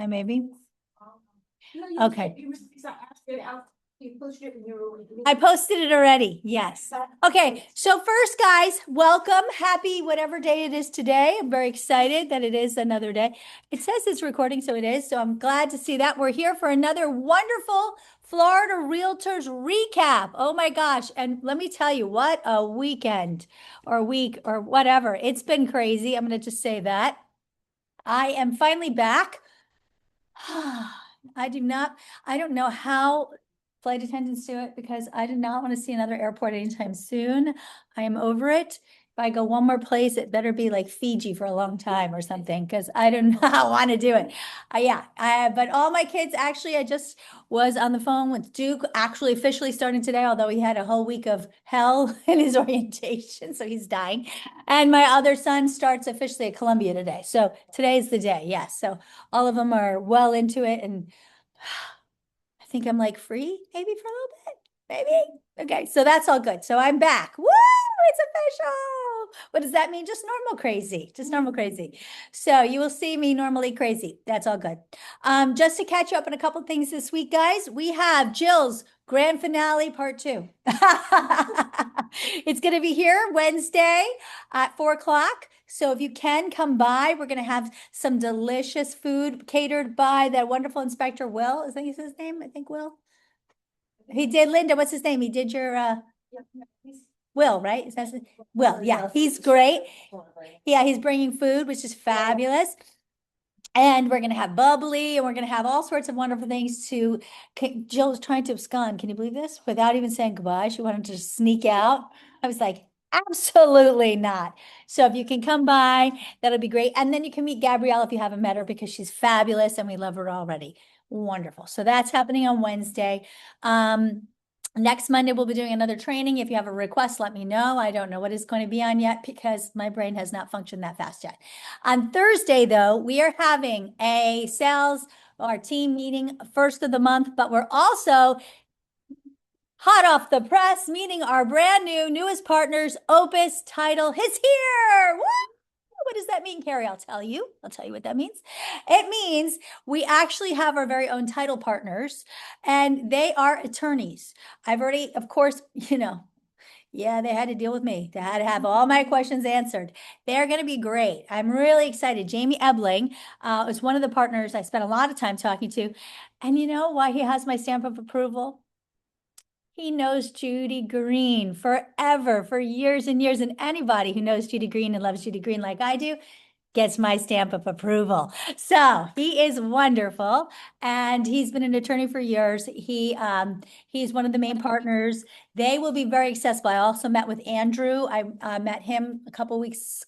maybe. No, Okay. You pushed it and you were. I posted it already. Yes. Okay. So first, guys, welcome. Happy whatever day it is today. I'm very excited that it is another day. It says it's recording, so it is. So I'm glad to see that. We're here for another wonderful Florida Realtors recap. Oh my gosh. And let me tell you, what a weekend or week or whatever. It's been crazy. I'm going to just say that. I am finally back. I don't know how flight attendants do it because I do not want to see another airport anytime soon. I am over it. If I go one more place, it better be like Fiji for a long time or something because I do not want to do it. But all my kids, actually, I just was on the phone with Duke, actually officially starting today, although he had a whole week of hell in his orientation, so he's dying. And my other son starts officially at Columbia today. So today's the day. Yes. So all of them are well into it, and I think I'm like free maybe for a little bit, maybe. Okay, so that's all good. So I'm back. Woo! It's official. What does that mean? Just normal crazy. Just normal crazy. So you will see me normally crazy. That's all good. Just to catch you up on a couple things this week, guys, we have Jill's grand finale part 2. It's going to be here Wednesday at 4 o'clock. So if you can come by, we're going to have some delicious food catered by that wonderful inspector, Will. Is that his name? I think Will. He did, Linda, what's his name? He did your Will, right? Is that Will? Yeah, he's great. Yeah, he's bringing food, which is fabulous. And we're going to have bubbly, and we're going to have all sorts of wonderful things to. Jill's trying to abscond. Can you believe this? Without even saying goodbye, she wanted to sneak out. I was like, absolutely not. So if you can come by, that'll be great. And then you can meet Gabrielle if you haven't met her because she's fabulous and we love her already. Wonderful. So that's happening on Wednesday. Next Monday, we'll be doing another training. If you have a request, let me know. I don't know what it's going to be on yet because my brain has not functioned that fast yet. On Thursday, though, we are having a sales, our team meeting first of the month, but we're also hot off the press, meeting our brand new, newest partners, Opus Title is here. Woo! What does that mean, Carrie? I'll tell you. I'll tell you what that means. It means we actually have our very own title partners, and they are attorneys. I've already, of course, yeah, they had to deal with me. They had to have all my questions answered. They're going to be great. I'm really excited. Jamie Ebling is one of the partners I spent a lot of time talking to. And you know why he has my stamp of approval? He knows Judy Green forever, for years and years. And anybody who knows Judy Green and loves Judy Green like I do gets my stamp of approval. So he is wonderful. And he's been an attorney for years. He's one of the main partners. They will be very accessible. I also met with Andrew. I met him a couple weeks,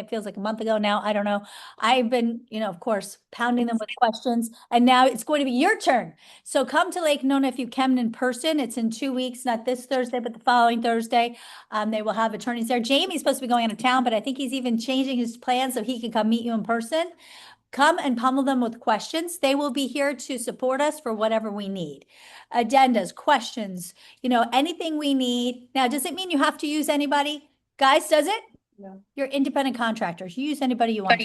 feels like a month ago now. I don't know. I've been, of course, pounding them with questions. And now it's going to be your turn. So come to Lake Nona if you can in person. It's in 2 weeks, not this Thursday, but the following Thursday. They will have attorneys there. Jamie's supposed to be going out of town, but I think he's even changing his plans so he can come meet you in person. Come and pummel them with questions. They will be here to support us for whatever we need. Addendas, questions, anything we need. Now, does it mean you have to use anybody? Guys, does it? No. You're independent contractors. You use anybody you want.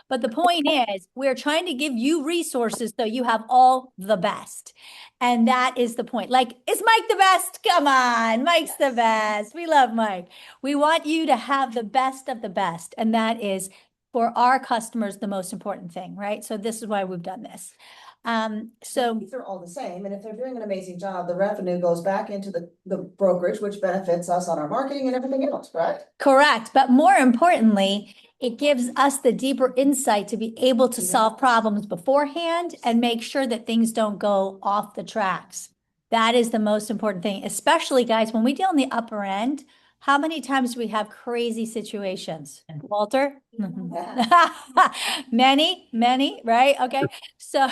But the point is, we're trying to give you resources so you have all the best. And that is the point. Like, is Mike the best? Come on, Mike's the best. We love Mike. We want you to have the best of the best. And that is, for our customers, the most important thing, right? So this is why we've done this. So these are all the same, and if they're doing an amazing job, the revenue goes back into the brokerage, which benefits us on our marketing and everything else, right? Correct. But more importantly, it gives us the deeper insight to be able to solve problems beforehand and make sure that things don't go off the tracks. That is the most important thing, especially guys, when we deal in the upper end. How many times do we have crazy situations? Walter? Many, right? Okay. So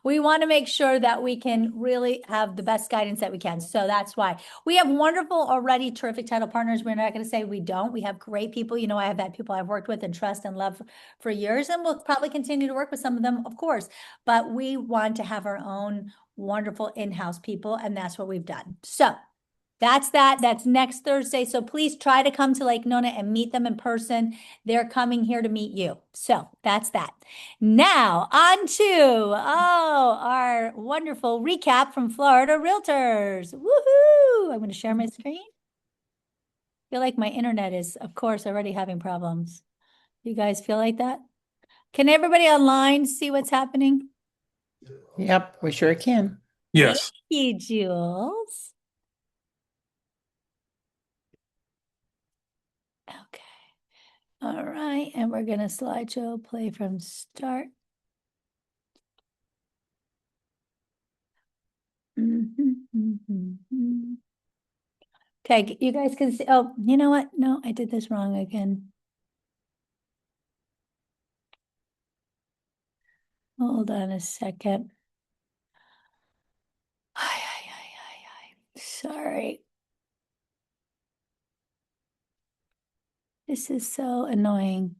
we want to make sure that we can really have the best guidance that we can. So that's why we have wonderful, already terrific title partners. We're not going to say we don't. We have great people. I have had people I've worked with and trust and love for years, and we'll probably continue to work with some of them, of course. But we want to have our own wonderful in-house people, and that's what we've done. So That's that. That's next Thursday. So please try to come to Lake Nona and meet them in person. They're coming here to meet you. So that's that. Now on to, our wonderful recap from Florida Realtors. Woohoo! I'm going to share my screen. Feel like my internet is, of course, already having problems. You guys feel like that? Can everybody online see what's happening? Yep, we sure can. Yes. Thank you, Jules. Okay. All right, and we're gonna slideshow play from start. Okay, you guys can see, oh, you know what? No, I did this wrong again. Hold on a second. Sorry. This is so annoying.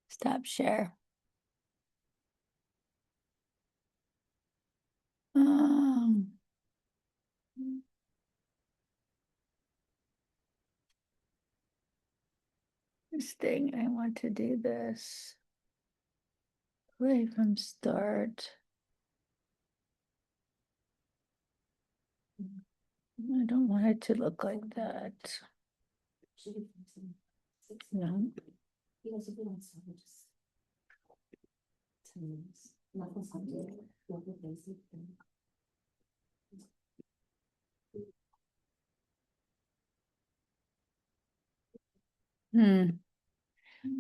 Stop share. This thing, I want to do this. Play from start. I don't want it to look like that. No.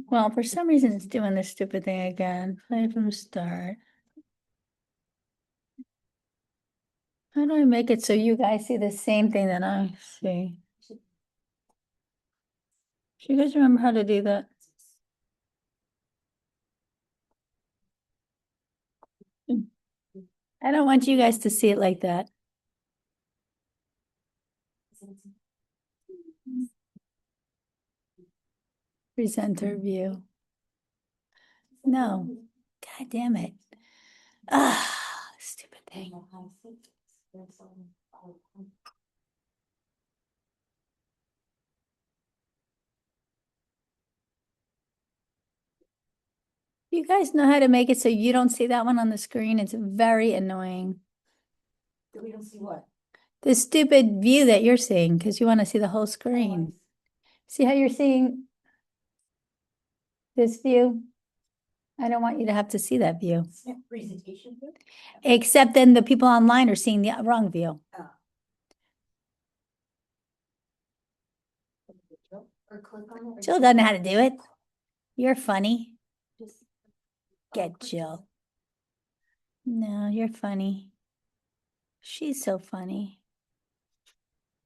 Well, for some reason it's doing this stupid thing again. Play from start. How do I make it so you guys see the same thing that I see? Do you guys remember how to do that? I don't want you guys to see it like that. Presenter view. No. God damn it. Ah, stupid thing. You guys know how to make it so you don't see that one on the screen? It's very annoying. We don't see what? The stupid view that you're seeing because you want to see the whole screen. See how you're seeing this view? I don't want you to have to see that view. Presentation view? Except then the people online are seeing the wrong view. Or click on it. Jill doesn't know how to do it. You're funny. Get Jill. No, you're funny. She's so funny.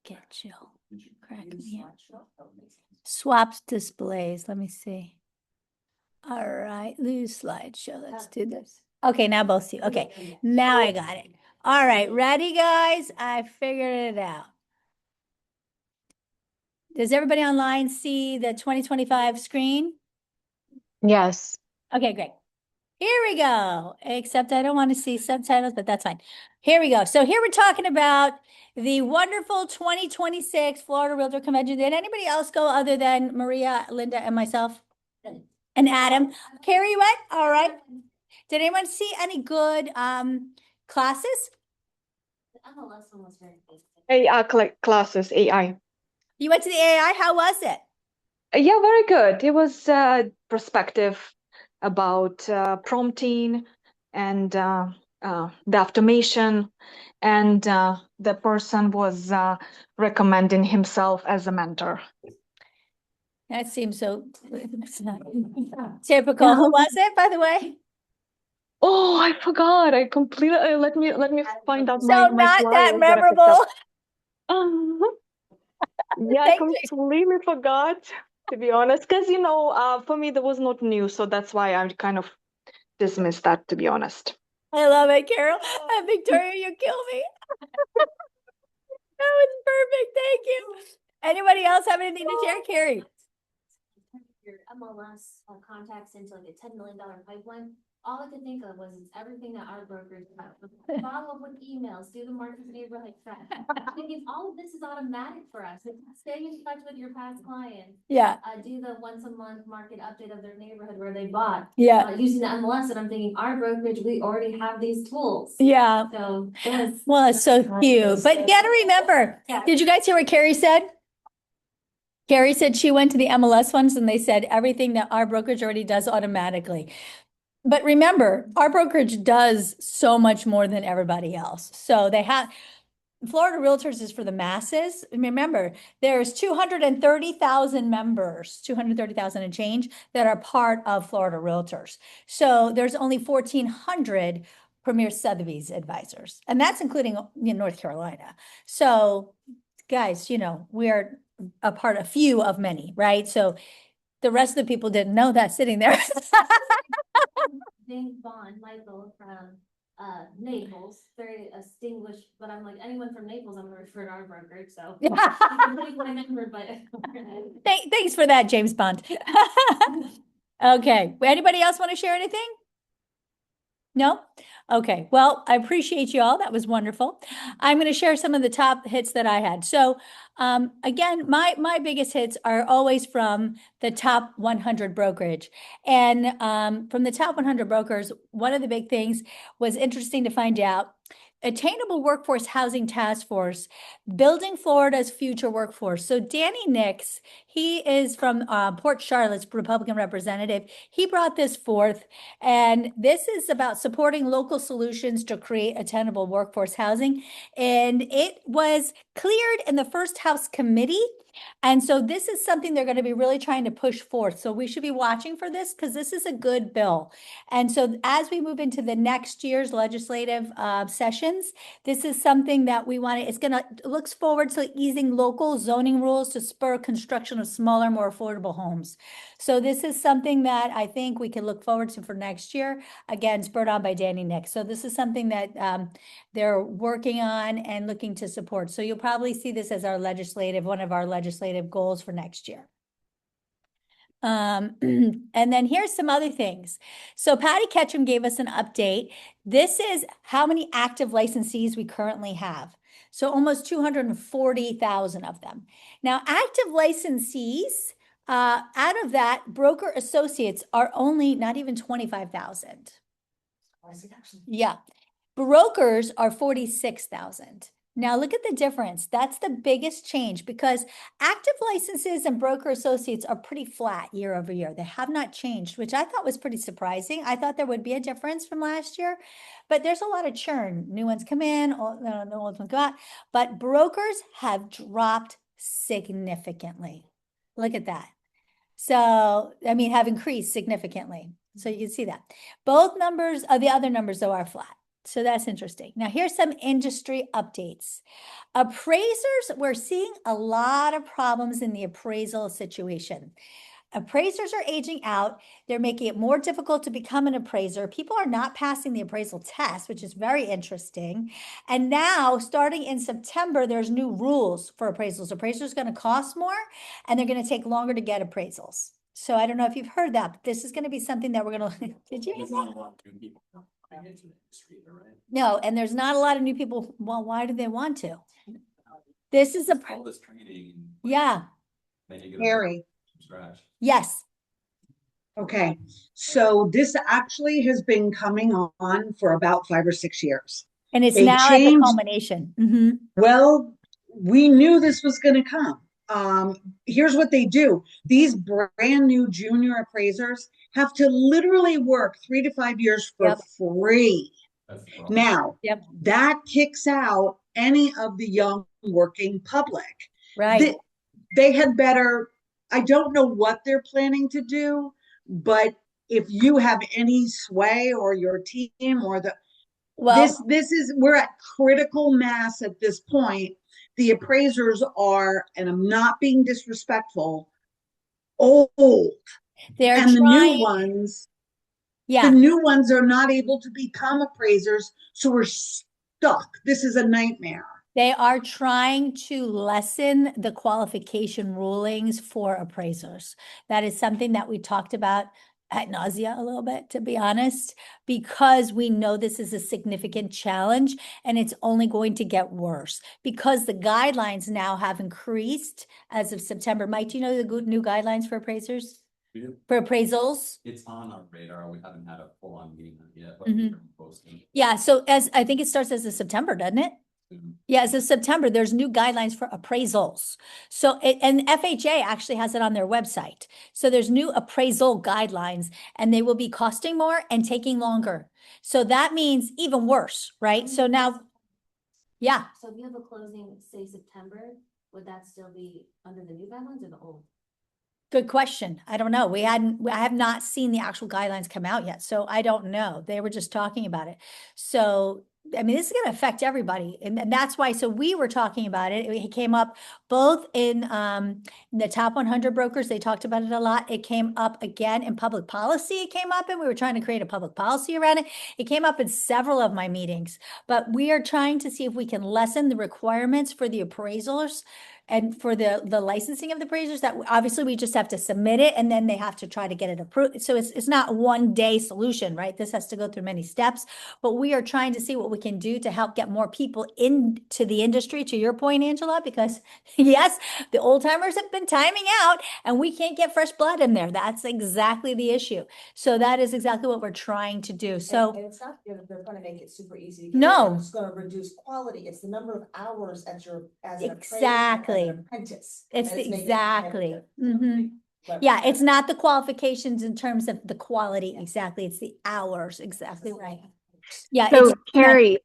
Get Jill. Crack me up. Swaps displays. Let me see. All right, lose slideshow. Let's do this. Okay, now both see. Okay, now I got it. All right, ready, guys? I figured it out. Does everybody online see the 2025 screen? Yes. Okay, great. Here we go. Except I don't want to see subtitles, but that's fine. Here we go. So here we're talking about the wonderful 2026 Florida Realtor Convention. Did anybody else go other than Maria, Linda, and myself? And Adam? Carrie went? All right. Did anyone see any good classes? AI classes, AI. You went to the AI. How was it? Yeah, very good. It was perspective about prompting and the automation, and the person was recommending himself as a mentor. That seems so typical. Who was it, by the way? Oh, I forgot. I completely let me find out So my not that flyers that I picked memorable. up. Yeah, I Thank you. completely forgot, to be honest, because for me that was not new, so that's why I kind of dismissed that, to be honest. I love it, Carol. And Victoria, you kill me. That was perfect. Thank you. Anybody else have anything to share, Carrie? Your MLS contacts into like a $10 million pipeline. all I could think of was it's everything that our brokers have. Follow up with emails, do the market neighborhood track. Thinking all of this is automatic for us. Stay in touch with your past clients. Yeah, Do the once a month market update of their neighborhood where they bought. yeah, Using the MLS, and I'm thinking our brokerage, we already have these tools. yeah. So that's. Well, it's so cute. But you gotta remember, did you guys hear what Carrie said? Carrie said she went to the MLS ones and they said everything that our brokerage already does automatically. But remember, our brokerage does so much more than everybody else. So they have, Florida Realtors is for the masses. Remember, there's 230,000 members, 230,000 and change that are part of Florida Realtors. So there's only 1,400 Premier Sotheby's advisors, and that's including North Carolina. So guys, we're a part, a few of many, right? So the rest of the people didn't know that sitting there. James Bond, Michael from Naples, very distinguished, but I'm like, anyone from Naples, I'm gonna refer to our brokerage, so. I'm pretty remembered, but. Thanks for that, James Bond. Okay, anybody else want to share anything? No? Okay, well, I appreciate you all. That was wonderful. I'm going to share some of the top hits that I had. So, again, my biggest hits are always from the top 100 brokerage. And from the top 100 brokers, one of the big things was interesting to find out. Attainable Workforce Housing Task Force, Building Florida's Future Workforce. So Danny Nix, he is from Port Charlotte's Republican representative. He brought this forth, and this is about supporting local solutions to create attainable workforce housing. And it was cleared in the first House committee. And so this is something they're going to be really trying to push forth. So we should be watching for this because this is a good bill. And so as we move into the next year's legislative sessions, this is something that we want to, it looks forward to easing local zoning rules to spur construction of smaller, more affordable homes. So this is something that I think we can look forward to for next year. Again, spurred on by Danny Nix. So this is something that they're working on and looking to support. So you'll probably see this as one of our legislative goals for next year. And then here's some other things. So Patty Ketchum gave us an update. This is how many active licensees we currently have. So almost 240,000 of them. Now, active licensees, out of that, broker associates are only not even 25,000. Yeah. Brokers are 46,000. Now look at the difference. That's the biggest change because active licenses and broker associates are pretty flat year over year. They have not changed, which I thought was pretty surprising. I thought there would be a difference from last year, but there's a lot of churn. New ones come in, the old ones go out, but brokers have dropped significantly. Look at that. So, I mean, have increased significantly. So you can see that. Both numbers, the other numbers though are flat. So that's interesting. Now here's some industry updates. Appraisers, we're seeing a lot of problems in the appraisal situation. Appraisers are aging out. They're making it more difficult to become an appraiser. People are not passing the appraisal test, which is very interesting. And now, starting in September, there's new rules for appraisals. Appraisals are going to cost more, and they're going to take longer to get appraisals. So I don't know if you've heard that, but this is going to be something that we're going to. Did you? No, and there's not a lot of new people. Well, why do they want to? This is all this training. yeah. Then you get Harry, from scratch. Yes. okay, so this actually has been coming on for about 5 or 6 years. And it's They now at the changed- culmination. Mm-hmm. Well, we knew this was going to come. Here's what they do. These brand new junior appraisers have to literally work 3 to 5 years for Yep. free. That's the problem. Now, Yep. that kicks out any of the young working public. Right. They had better, I don't know what they're planning to do, but if you have any sway or your team or Well, this is, we're at critical mass at this point. The appraisers are, and I'm not being disrespectful, old. they're And the trying. new ones, Yeah. the new ones are not able to become appraisers. So we're stuck. This is a nightmare. They are trying to lessen the qualification rulings for appraisers. That is something that we talked about ad nausea a little bit, to be honest, because we know this is a significant challenge and it's only going to get worse because the guidelines now have increased as of September. Mike, do you know the new guidelines for appraisers, We do. for appraisals? It's on our radar. We haven't had a full-on meeting on it yet, but Mhm. we're posting. Yeah, so as, I think it starts as of September, doesn't it? soon. Yeah, as of September, there's new guidelines for appraisals. So, and FHA actually has it on their website. So there's new appraisal guidelines and they will be costing more and taking longer. So that means even worse, right? So now, yeah, So if you have a closing, say September, would that still be under the new guidelines or the old? good question. I don't know. I have not seen the actual guidelines come out yet. So I don't know. They were just talking about it. So, I mean, this is going to affect everybody. And that's why, so we were talking about it. It came up both in the top 100 brokers. They talked about it a lot. It came up again in public policy. It came up and we were trying to create a public policy around it. It came up in several of my meetings, but we are trying to see if we can lessen the requirements for the appraisals and for the licensing of the appraisers. That obviously we just have to submit it and then they have to try to get it approved. So it's not a one day solution, right? This has to go through many steps, but we are trying to see what we can do to help get more people into the industry, to your point, Angela, because yes, the old timers have been timing out and we can't get fresh blood in there. That's exactly the issue. So that is exactly what we're trying to do. So And it's not, they're gonna make it super easy to get in, No. It's gonna reduce quality. It's the number of hours at your, as an appraiser, Exactly. as an apprentice. it's that making it exactly. competitive. Mhm. But- Yeah, it's not the qualifications in terms of the quality, exactly. It's the hours, exactly right. Yeah. So Carrie,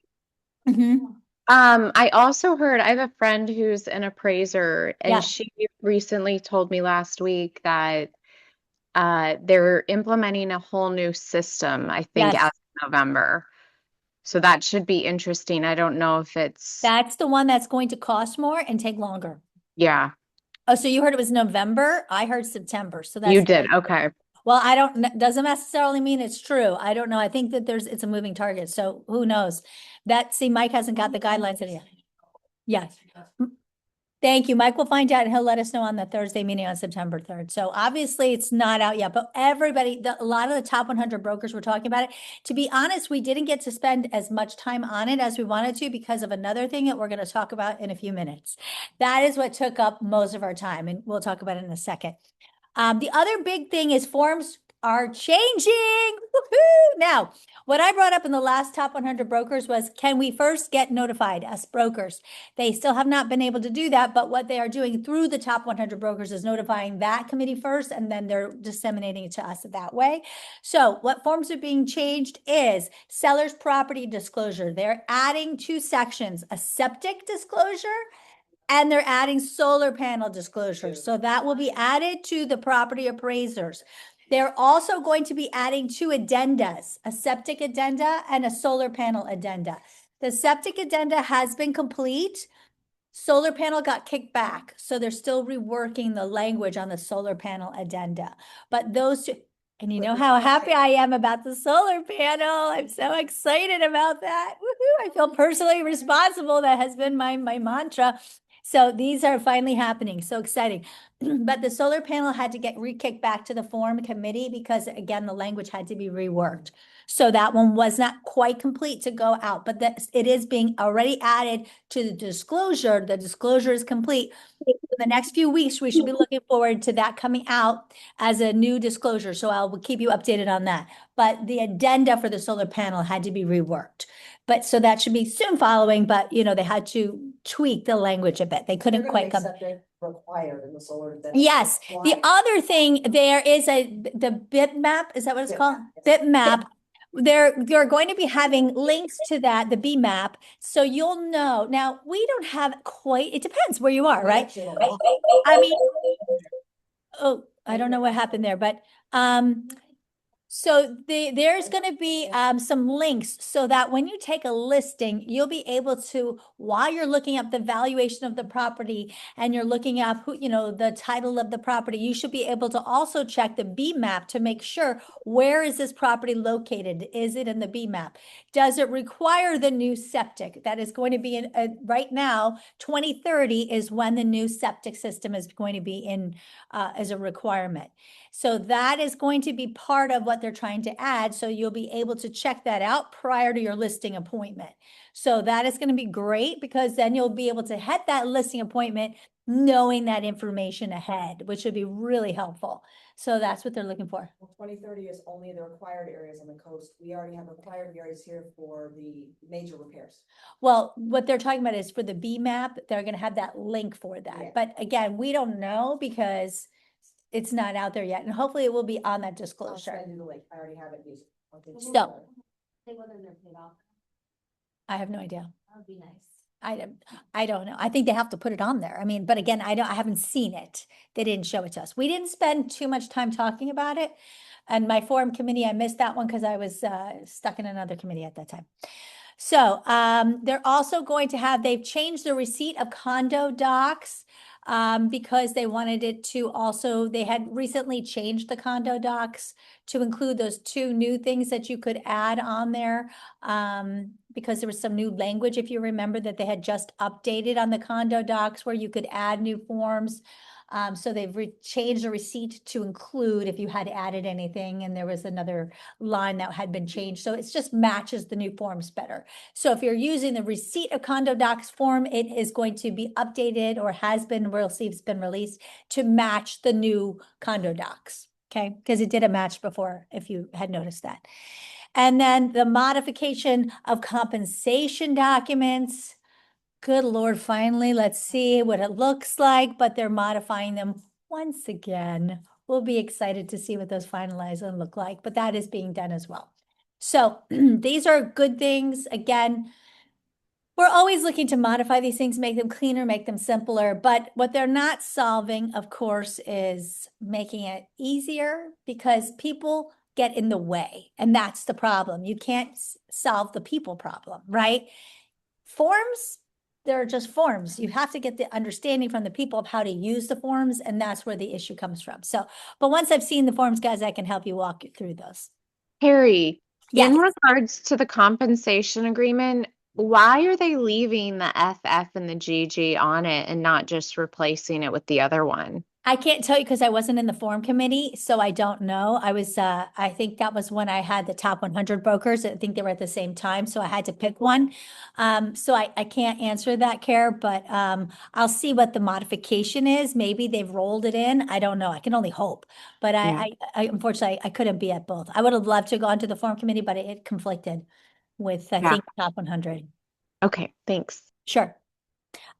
Mhm. I also heard, I have a friend who's an appraiser Yeah. and she recently told me last week that they're implementing a whole new system, I think, Yes. as of November. So that should be interesting. I don't know if it's, That's the one that's going to cost more and take longer. yeah, Oh, so you heard it was November? I heard September. So you that's, did. Okay. well, doesn't necessarily mean it's true. I don't know. I think that it's a moving target. So who knows? See, Mike hasn't got the guidelines in yet. Yes. Thank you. Mike will find out and he'll let us know on the Thursday meeting on September 3rd. So obviously it's not out yet, but everybody, a lot of the top 100 brokers were talking about it. To be honest, we didn't get to spend as much time on it as we wanted to because of another thing that we're going to talk about in a few minutes. That is what took up most of our time, and we'll talk about it in a second. The other big thing is forms are changing. Woohoo! Now, what I brought up in the last top 100 brokers was, can we first get notified as brokers? They still have not been able to do that, but what they are doing through the top 100 brokers is notifying that committee first, and then they're disseminating it to us that way. So what forms are being changed is seller's property disclosure. They're adding 2 sections, a septic disclosure and they're adding solar panel disclosures. So that will be added to the property appraisers. They're also going to be adding 2 addendas, a septic addenda and a solar panel addenda. The septic addenda has been complete. Solar panel got kicked back. So they're still reworking the language on the solar panel addenda. But those 2, and you know how happy I am about the solar panel. I'm so excited about that. Woohoo! I feel personally responsible. That has been my mantra. So these are finally happening. So exciting. But the solar panel had to get re-kicked back to the form committee because again, the language had to be reworked. So that one was not quite complete to go out, but it is being already added to the disclosure. The disclosure is complete. In the next few weeks, we should be looking forward to that coming out as a new disclosure. So I'll keep you updated on that. But the addenda for the solar panel had to be reworked. But so that should be soon following, but they had to tweak the language a bit. They They're couldn't gonna quite make come. septic required in the solar. Yes, the other thing, there is the bitmap, is that what it's called? Bitmap. They're going to be having links to that, the BMAP, so you'll know. Now, we don't have quite, it depends where you are, right? I mean, oh, I don't know what happened there, but so there's going to be some links so that when you take a listing, you'll be able to, while you're looking up the valuation of the property and you're looking up who, the title of the property, you should be able to also check the B map to make sure, where is this property located? Is it in the B map? Does it require the new septic? That is going to be in right now, 2030 is when the new septic system is going to be in as a requirement. So that is going to be part of what they're trying to add. So you'll be able to check that out prior to your listing appointment. So that is going to be great because then you'll be able to head that listing appointment knowing that information ahead, which would be really helpful. So that's what they're looking for. Well, 2030 is only the required areas on the coast. We already have required areas here for the major repairs. Well, what they're talking about is for the B map, they're gonna have that link for that. Yeah. But again, we don't know because it's not out there yet, and hopefully it will be on that I'll disclosure. send you the link. I already have it used. So- Say whether they're paid off. I have no idea. That would be nice. I don't know. I think they have to put it on there. I mean, but again, I haven't seen it. They didn't show it to us. We didn't spend too much time talking about it. And my forum committee, I missed that one because I was stuck in another committee at that time. So they're also going to have, they've changed the receipt of condo docs because they wanted it to also, they had recently changed the condo docs to include those two new things that you could add on there because there was some new language, if you remember, that they had just updated on the condo docs where you could add new forms. So they've changed the receipt to include if you had added anything, and there was another line that had been changed. So it just matches the new forms better. So if you're using the receipt of condo docs form, it is going to be updated or has been, we'll see if it's been released to match the new condo docs. Okay, because it did a match before, if you had noticed that. And then the modification of compensation documents. Good Lord, finally, let's see what it looks like, but they're modifying them once again. We'll be excited to see what those finalized and look like, but that is being done as well. So these are good things. Again, we're always looking to modify these things, make them cleaner, make them simpler, but what they're not solving, of course, is making it easier because people get in the way, and that's the problem. You can't solve the people problem, right? Forms, they're just forms. You have to get the understanding from the people of how to use the forms, and that's where the issue comes from. So, but once I've seen the forms, guys, I can help you walk you through those. Harry, Yes. in regards to the compensation agreement, why are they leaving the FF and the GG on it and not just replacing it with the other one? I can't tell you because I wasn't in the forum committee, so I don't know. I was, I think that was when I had the top 100 brokers. I think they were at the same time, so I had to pick one. So I can't answer that, Care, but I'll see what the modification is. Maybe they've rolled it in. I don't know. I can only hope. But Yeah. I unfortunately, I couldn't be at both. I would have loved to go onto the forum committee, but it conflicted with, I Yeah. think, top 100. Okay, thanks. Sure.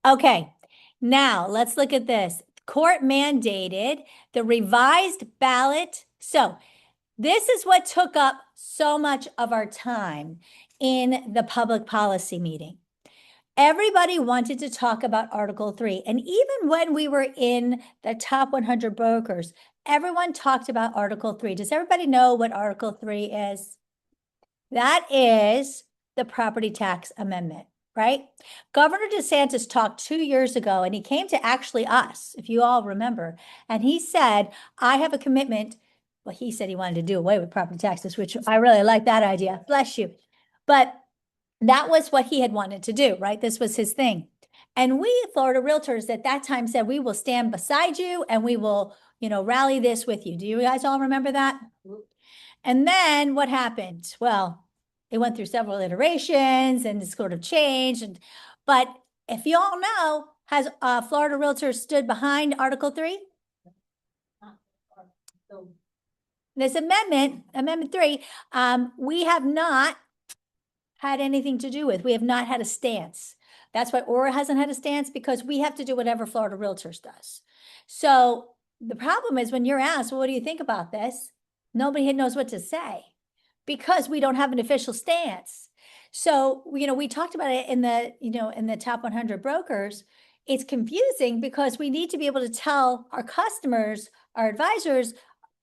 Okay, now let's look at this. Court mandated the revised ballot. So this is what took up so much of our time in the public policy meeting. Everybody wanted to talk about Article 3. And even when we were in the top 100 brokers, everyone talked about Article 3. Does everybody know what Article 3 is? That is the property tax amendment, right? Governor DeSantis talked 2 years ago, and he came to actually us, if you all remember, and he said, I have a commitment. Well, he said he wanted to do away with property taxes, which I really like that idea. Bless you. But that was what he had wanted to do, right? This was his thing. And we, Florida Realtors, at that time said, we will stand beside you and we will, rally this with you. Do you guys all remember that? And then what happened? Well, it went through several iterations and it sort of changed. But if you all know, has Florida Realtors stood behind Article 3? This Amendment 3, we have not had anything to do with. We have not had a stance. That's why Aura hasn't had a stance, because we have to do whatever Florida Realtors does. So the problem is when you're asked, well, what do you think about this? Nobody knows what to say because we don't have an official stance. So, we talked about it in the top 100 brokers. It's confusing because we need to be able to tell our customers, our advisors,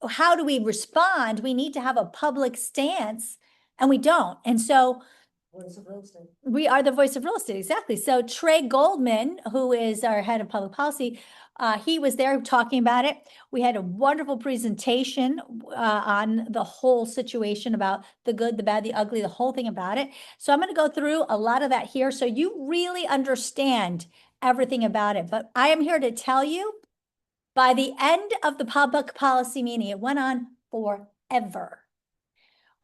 how do we respond? We need to have a public stance, and we don't. And so Voice of real estate. we are the voice of real estate, exactly. So Trey Goldman, who is our head of public policy, he was there talking about it. We had a wonderful presentation on the whole situation about the good, the bad, the ugly, the whole thing about it. So I'm going to go through a lot of that here so you really understand everything about it. But I am here to tell you By the end of the public policy meeting, it went on forever.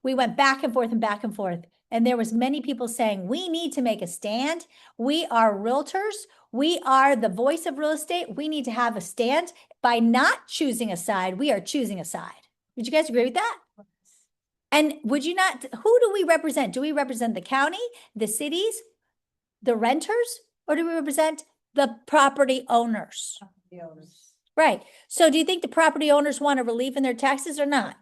We went back and forth and back and forth. And there was many people saying, we need to make a stand. We are realtors. We are the voice of real estate. We need to have a stand. By not choosing a side, we are choosing a side. Would you guys agree with that? And would you not, who do we represent? Do we represent the county, the cities, the renters, or do we represent the property owners? The owners. Right. So do you think the property owners want a relief in their taxes or not?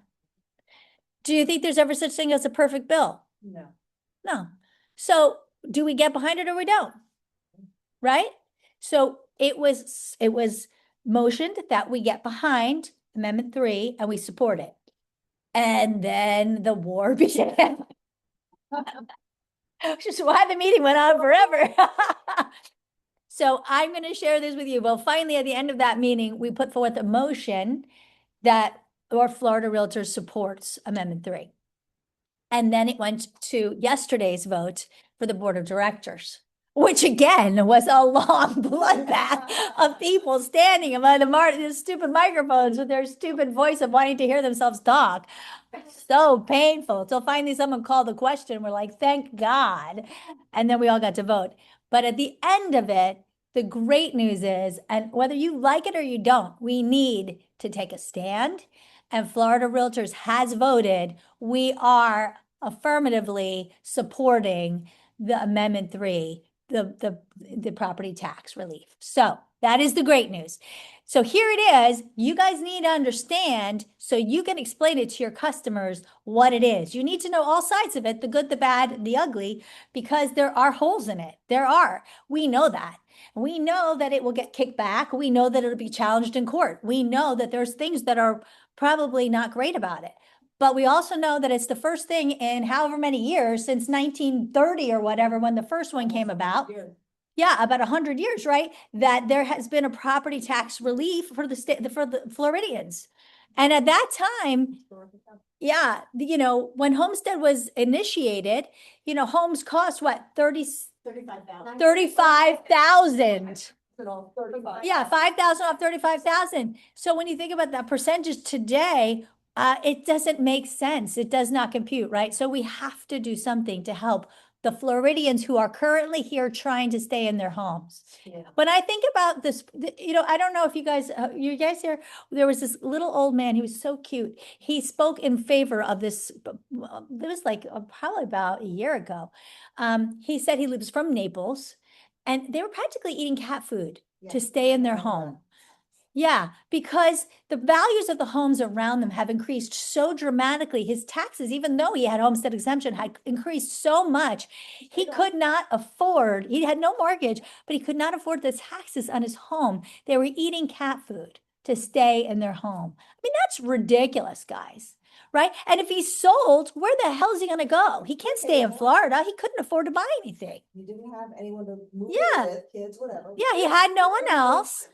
Do you think there's ever such thing as a perfect bill? No. No. So do we get behind it or we don't? Right? So it was motioned that we get behind Amendment 3 and we support it. And then the war began. Which is why the meeting went on forever. So I'm going to share this with you. Well, finally, at the end of that meeting, we put forth a motion that our Florida Realtors supports Amendment 3. And then it went to yesterday's vote for the Board of Directors, which again was a long bloodbath of people standing by the stupid microphones with their stupid voice of wanting to hear themselves talk. So painful. Till finally someone called the question. We're like, thank God. And then we all got to vote. But at the end of it, the great news is, and whether you like it or you don't, we need to take a stand. And Florida Realtors has voted. We are affirmatively supporting the Amendment 3, the property tax relief. So that is the great news. So here it is. You guys need to understand so you can explain it to your customers what it is. You need to know all sides of it, the good, the bad, the ugly, because there are holes in it. There are. We know that. We know that it will get kicked back. We know that it'll be challenged in court. We know that there's things that are probably not great about it. But we also know that it's the first thing in however many years since 1930 or whatever, when the first one came about. Yeah, about 100 years, right? That there has been a property tax relief for the state, for the Floridians. And at that time, yeah, when Homestead was initiated, homes cost what, 35,000. Yeah, 5,000 off 35,000. So when you think about that percentage today, it doesn't make sense. It does not compute, right? So we have to do something to help the Floridians who are currently here trying to stay in their homes. Yeah. When I think about this, I don't know if you guys here, there was this little old man, he was so cute. He spoke in favor of this, it was like probably about a year ago. He said he lives from Naples and they were practically eating cat food to stay in their home. Yeah, because the values of the homes around them have increased so dramatically. His taxes, even though he had homestead exemption, had increased so much. He could not afford, he had no mortgage, but he could not afford the taxes on his home. They were eating cat food to stay in their home. I mean, that's ridiculous, guys, right? And if he's sold, where the hell is he going to go? He can't stay in Florida. He couldn't afford to buy anything. He didn't have anyone to move Yeah. with, kids, whatever. Yeah, he had no one else.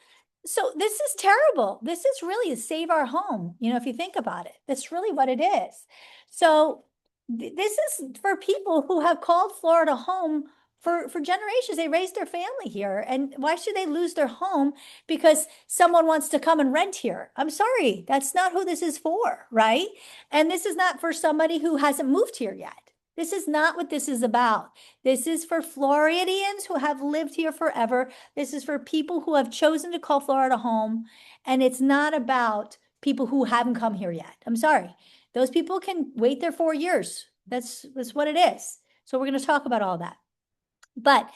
So this is terrible. This is really to save our home. If you think about it, that's really what it is. So this is for people who have called Florida home for generations. They raised their family here. And why should they lose their home because someone wants to come and rent here? I'm sorry. That's not who this is for, right? And this is not for somebody who hasn't moved here yet. This is not what this is about. This is for Floridians who have lived here forever. This is for people who have chosen to call Florida home. And it's not about people who haven't come here yet. I'm sorry. Those people can wait their 4 years. That's what it is. So we're going to talk about all that. But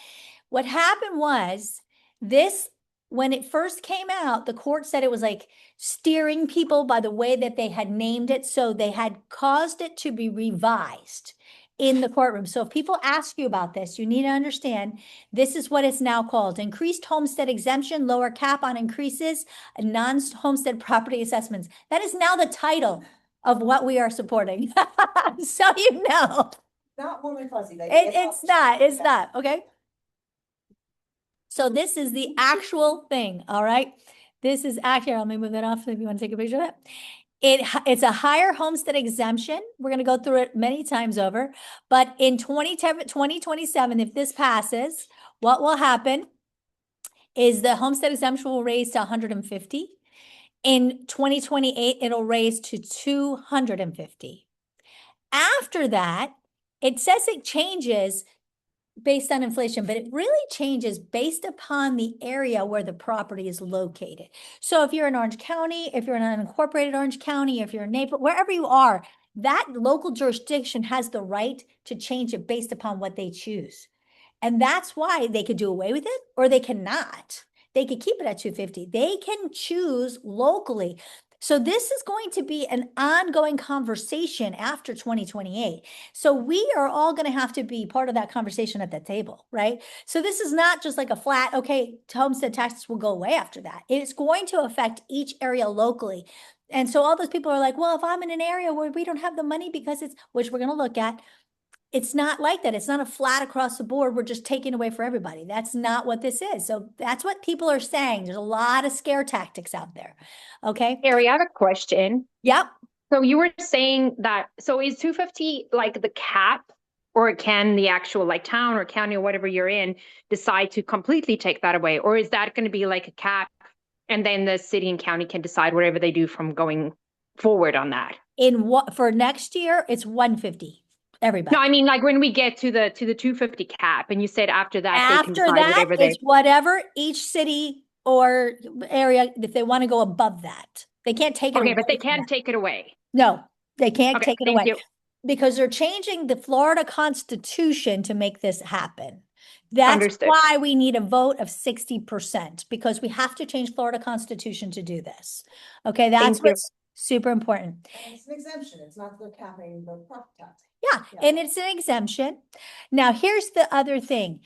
what happened was this, when it first came out, the court said it was like steering people by the way that they had named it. So they had caused it to be revised in the courtroom. So if people ask you about this, you need to understand this is what it's now called: increased homestead exemption, lower cap on increases, non-homestead property assessments. That is now the title of what we are supporting. So Not warm and fuzzy. it's not, okay? So this is the actual thing, all right? This is actually, let me move that off if you want to take a picture of it. It's a higher homestead exemption. We're going to go through it many times over. But in 2027, if this passes, what will happen is the homestead exemption will raise to 150. In 2028, it'll raise to 250. After that, it says it changes based on inflation, but it really changes based upon the area where the property is located. So if you're in Orange County, if you're in an unincorporated Orange County, if you're a neighbor, wherever you are, that local jurisdiction has the right to change it based upon what they choose. And that's why they could do away with it or they cannot. They could keep it at 250. They can choose locally. So this is going to be an ongoing conversation after 2028. So we are all going to have to be part of that conversation at the table, right? So this is not just like a flat, okay, homestead taxes will go away after that. It's going to affect each area locally. And so all those people are like, well, if I'm in an area where we don't have the money because it's, which we're going to look at, it's not like that. It's not a flat across the board. We're just taking away for everybody. That's not what this is. So that's what people are saying. There's a lot of scare tactics out there. Okay. Harry, I have a question. Yep. So you were saying that, so is 250 like the cap, or can the actual like town or county or whatever you're in decide to completely take that away? Or is that going to be like a cap and then the city and county can decide whatever they do from going forward on that? In what for next year, it's 150. Everybody. No, I mean like when we get to the 250 cap, and you said after that they can After decide that, whatever they. it's whatever each city or area, if they want to go above that. They can't take it Okay, away but they from can't that. take it away. No, they can't Okay, take it thank away you. because they're changing the Florida Constitution to make this happen. That's Understood. why we need a vote of 60% because we have to change Florida Constitution to do this. Okay, that's Thank you. what's super important. And it's an exemption. It's not that they're capping the property tax. Yeah, Yeah. and it's an exemption. Now, here's the other thing.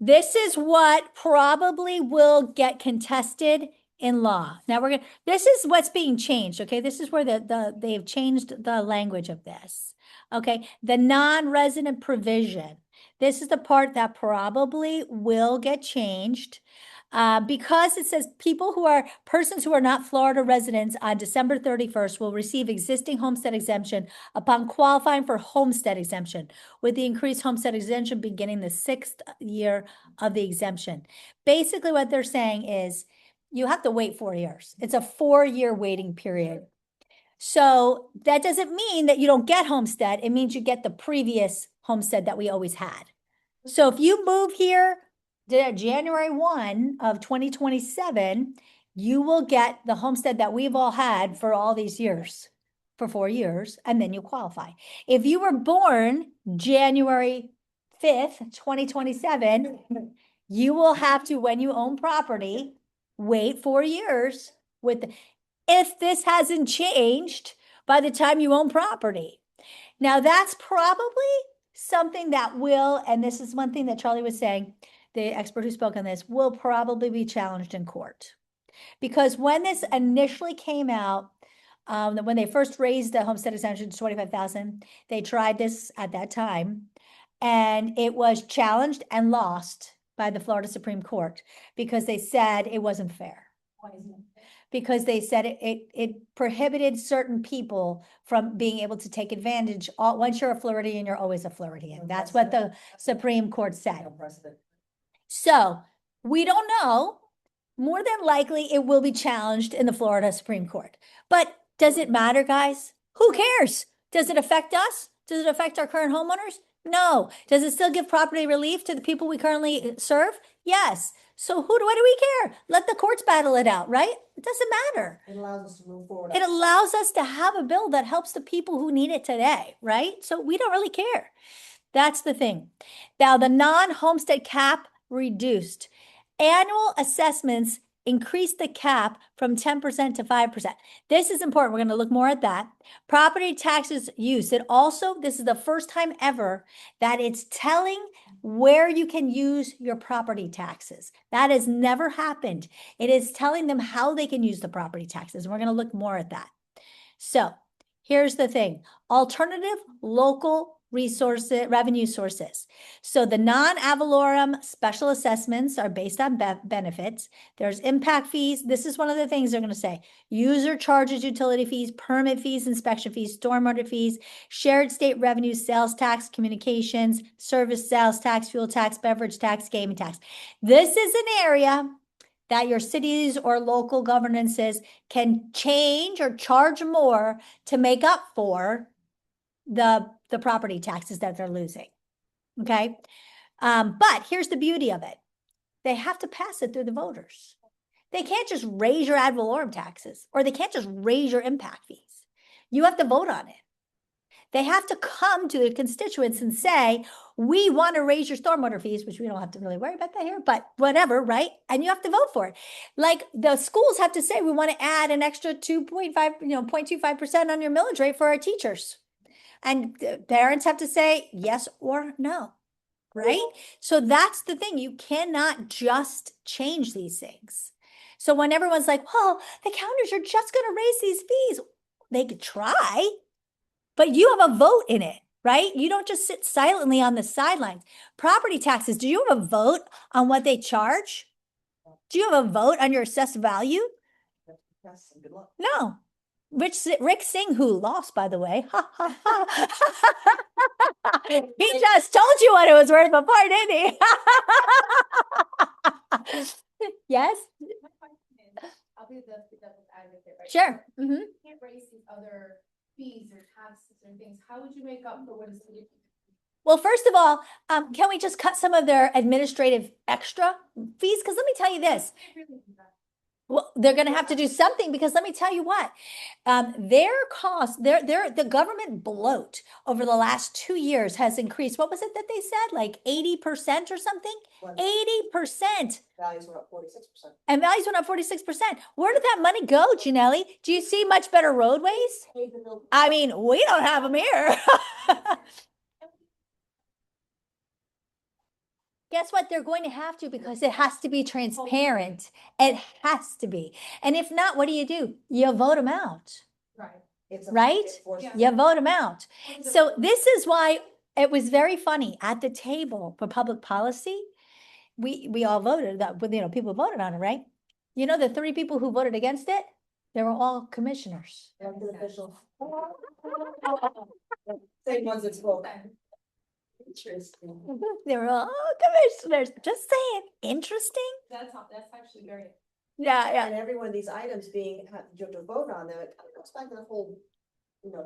This is what probably will get contested in law. Now this is what's being changed, okay? This is where they've changed the language of this. Okay, the non-resident provision. This is the part that probably will get changed. Because it says persons who are not Florida residents on December 31st will receive existing homestead exemption upon qualifying for homestead exemption, with the increased homestead exemption beginning the 6th year of the exemption. Basically, what they're saying is you have to wait 4 years. It's a 4-year waiting period. So that doesn't mean that you don't get homestead. It means you get the previous homestead that we always had. So if you move here January 1 of 2027, you will get the homestead that we've all had for all these years, for 4 years, and then you qualify. If you were born January 5th, 2027, you will have to, when you own property, wait 4 years if this hasn't changed by the time you own property. Now that's probably something that will, and this is one thing that Charlie was saying, the expert who spoke on this, will probably be challenged in court. Because when this initially came out, when they first raised the homestead exemption to 25,000, they tried this at that time, and it was challenged and lost by the Florida Supreme Court because they said it wasn't fair. Why isn't it fair? Because they said it prohibited certain people from being able to take advantage. Once you're a Floridian, you're always a Floridian. That's what the Supreme Court said. So we don't know. More than likely, it will be challenged in the Florida Supreme Court. But does it matter, guys? Who cares? Does it affect us? Does it affect our current homeowners? No. Does it still give property relief to the people we currently serve? Yes. So what do we care? Let the courts battle it out, right? It doesn't matter. It allows us to move forward. It allows us to have a bill that helps the people who need it today, right? So we don't really care. That's the thing. Now, the non-homestead cap reduced. Annual assessments increased the cap from 10% to 5%. This is important. We're going to look more at that. Property taxes use. This is the first time ever that it's telling where you can use your property taxes. That has never happened. It is telling them how they can use the property taxes. And we're going to look more at that. So here's the thing. Alternative local revenue sources. So the non-ad valorem special assessments are based on benefits. There's impact fees. This is one of the things they're going to say. User charges, utility fees, permit fees, inspection fees, stormwater fees, shared state revenue, sales tax, communications, service sales tax, fuel tax, beverage tax, gaming tax. This is an area that your cities or local governances can change or charge more to make up for the property taxes that they're losing. Okay. But here's the beauty of it. They have to pass it through the voters. They can't just raise your ad valorem taxes, or they can't just raise your impact fees. You have to vote on it. They have to come to their constituents and say, we want to raise your stormwater fees, which we don't have to really worry about that here, but whatever, right? And you have to vote for it. Like the schools have to say, we want to add an extra 2.5, 0.25% on your millage rate for our teachers. And parents have to say yes or no, right? So that's the thing. You cannot just change these things. So when everyone's like, well, the counties are just going to raise these fees, they could try, but you have a vote in it, right? You don't just sit silently on the sidelines. Property taxes, do you have a vote on what they charge? Do you have a vote on your assessed value? Yes, and good luck. No. Rick Singh, who lost, by the way, he just told you what it was worth before, didn't he? Yes, I'll be the devil's advocate, right? sure. Mhm. You can't raise these other fees or taxes and things. How would you make up for what is needed? Well, first of all, can we just cut some of their administrative extra fees? Because let me tell you this. Well, they're going to have to do something, because let me tell you what, their cost, the government bloat over the last 2 years has increased. What was it that they said? Like 80% or something? 80%. Values were up 46%. And values went up 46%. Where did that money go, Janelli? Do you see much better roadways? I mean, we don't have them here. Guess what? They're going to have to, because it has to be transparent. It has to be. And if not, what do? You vote them out, Right. right? It forces You vote them out. So this is why it was very funny at the table for public policy. We all voted that, people voted on it, right? You know, the 3 people who voted against it, they were all commissioners. elected officials. Same ones that spoke. Interesting. They were all commissioners. Just saying, interesting. That's actually very. Yeah. And every one of these items you have to vote on them, it kind of goes back to the whole,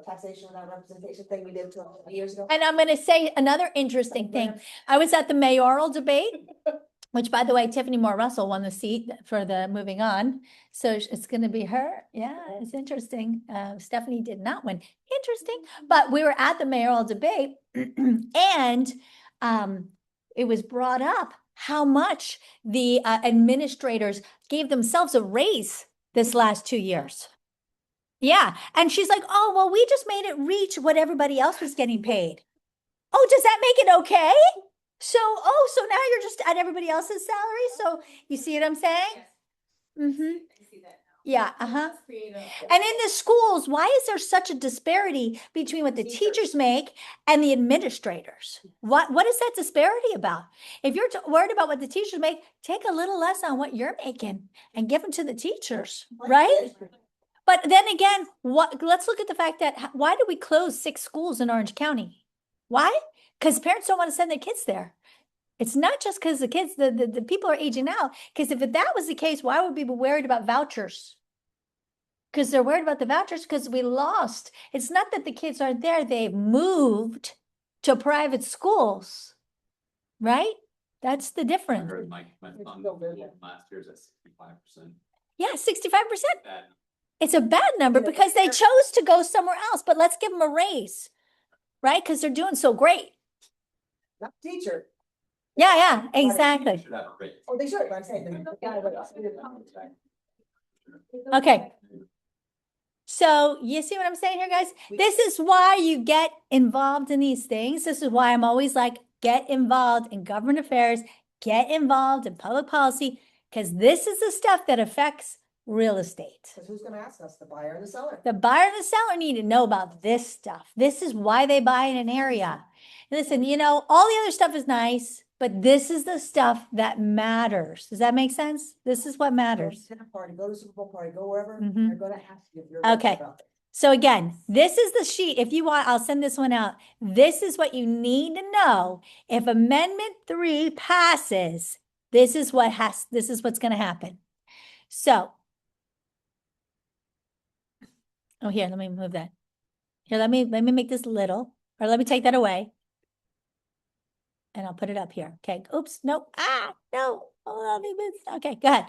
taxation without representation thing we did 20 years ago. And I'm going to say another interesting thing. I was at the mayoral debate, which, by the way, Tiffany Moore Russell won the seat for the moving on. So it's going to be her. Yeah, it's interesting. Stephanie did not win. Interesting. But we were at the mayoral debate and it was brought up how much the administrators gave themselves a raise this last 2 years. Yeah. And she's like, oh, well, we just made it reach what everybody else was getting paid. Oh, does that make it okay? So now you're just at everybody else's salary. So you see what I'm saying? Mm-hmm. Yeah. Uh-huh. And in the schools, why is there such a disparity between what the teachers make and the administrators? What is that disparity about? If you're worried about what the teachers make, take a little less on what you're making and give them to the teachers, right? But then again, let's look at the fact that why do we close 6 schools in Orange County? Why? Because parents don't want to send their kids there. It's not just because the kids, the people are aging out. Because if that was the case, why would people be worried about vouchers? Because they're worried about the vouchers because we lost. It's not that the kids aren't there. They've moved to private schools, right? That's the I difference. heard my son last year's at 65%. Yeah, 65%. Bad. It's a bad number because they chose to go somewhere else, but let's give them a raise, right? Because they're doing so great. Not teacher. Yeah, exactly. Should have a rate. Oh, they should, but I'm saying. Okay. So you see what I'm saying here, guys? This is why you get involved in these things. This is why I'm always like, get involved in government affairs, get involved in public policy, because this is the stuff that affects real estate. Because who's gonna ask us, the buyer or the seller? The buyer and the seller need to know about this stuff. This is why they buy in an area. Listen, all the other stuff is nice, but this is the stuff that matters. Does that make sense? This is what Go to matters. dinner party, go to Super Bowl party, go wherever, Mhm. they're gonna ask you if you're. Okay. about it. So again, this is the sheet. If you want, I'll send this one out. This is what you need to know. If Amendment 3 passes, this is what's going to happen. So. Oh, here, let me move that. Here, let me make this little, or let me take that away. And I'll put it up here. Okay, oops, nope, no. Oh, okay, go ahead.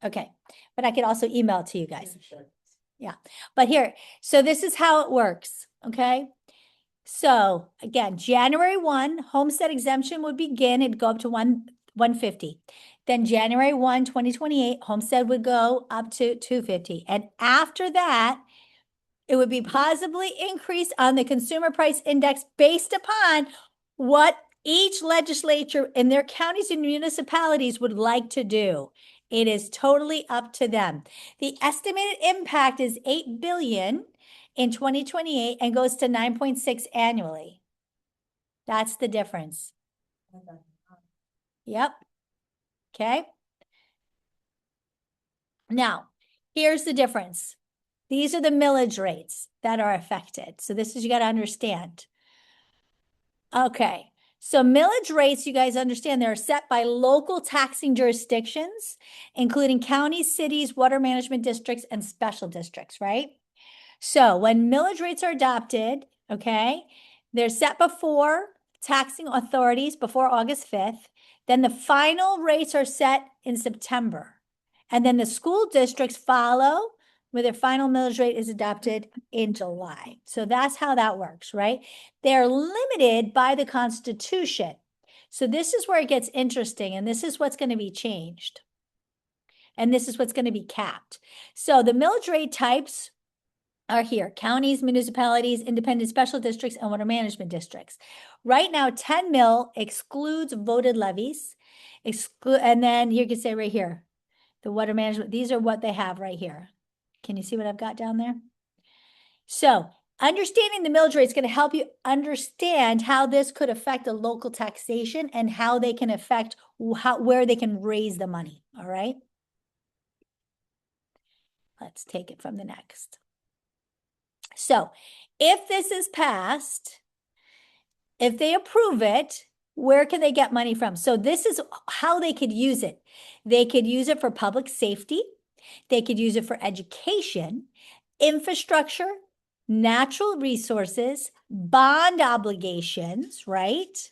Okay, but I could also email it to you guys. Yeah, but here, so this is how it works, okay? So again, January 1, homestead exemption would begin, it'd go up to 150. Then January 1, 2028, homestead would go up to 250. And after that, it would be possibly increased on the consumer price index based upon what each legislature in their counties and municipalities would like to do. It is totally up to them. The estimated impact is 8 billion in 2028 and goes to 9.6 annually. That's the difference. Yep. Okay. Now, here's the difference. These are the millage rates that are affected. So this is, you got to understand. Okay. So millage rates, you guys understand, they're set by local taxing jurisdictions, including counties, cities, water management districts, and special districts, right? So when millage rates are adopted, okay, they're set before taxing authorities before August 5th. Then the final rates are set in September. And then the school districts follow where their final millage rate is adopted in July. So that's how that works, right? They're limited by the Constitution. So this is where it gets interesting, and this is what's going to be changed. And this is what's going to be capped. So the millage rate types are here: counties, municipalities, independent special districts, and water management districts. Right now, 10 mil excludes voted levies, and then you can say right here, the water management, these are what they have right here. Can you see what I've got down there? So understanding the millage rate is going to help you understand how this could affect the local taxation and how they can affect where they can raise the money, all right? Let's take it from the next. So if this is passed, if they approve it, where can they get money from? So this is how they could use it. They could use it for public safety. They could use it for education, infrastructure, natural resources, bond obligations, right?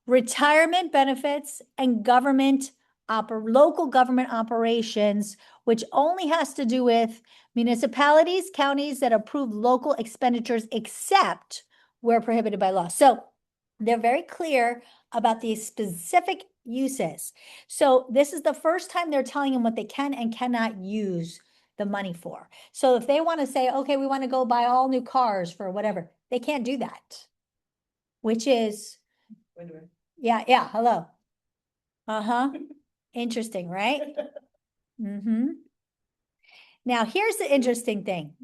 Retirement benefits, and local government operations, which only has to do with municipalities, counties that approve local expenditures except where prohibited by law. So they're very clear about these specific uses. So this is the first time they're telling them what they can and cannot use the money for. So if they want to say, okay, we want to go buy all new cars for whatever, they can't do that, which is, yeah, hello. Uh-huh. Interesting, right? Mm-hmm. Now, here's the interesting thing.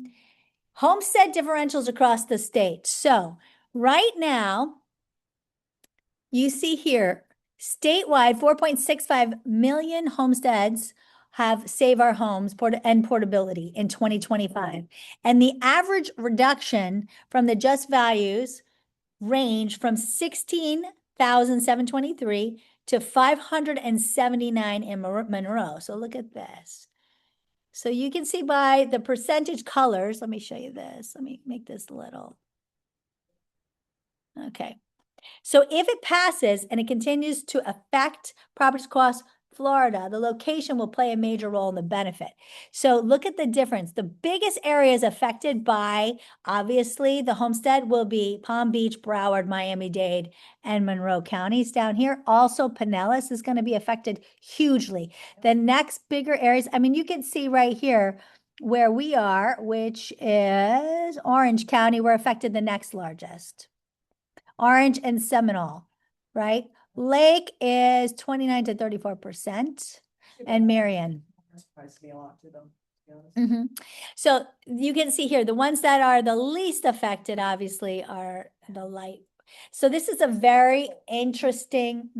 Homestead differentials across the state. So right now, you see here, statewide, 4.65 million homesteads have Save Our Homes and portability in 2025. And the average reduction from the just values range from 16,723 to 579 in Monroe. So look at this. So you can see by the percentage colors, let me show you this. Let me make this little. Okay. So if it passes and it continues to affect property costs, Florida, the location will play a major role in the benefit. So look at the difference. The biggest areas affected by, obviously, the homestead will be Palm Beach, Broward, Miami-Dade, and Monroe counties down here. Also, Pinellas is going to be affected hugely. The next bigger areas, I mean, you can see right here where we are, which is Orange County, we're affected the next largest. Orange and Seminole, right? Lake is 29 to 34%, and Marion. Surprised me a lot too, though, to be honest. Mm-hmm. So you can see here, the ones that are the least affected, obviously, are the light. So this is a very interesting,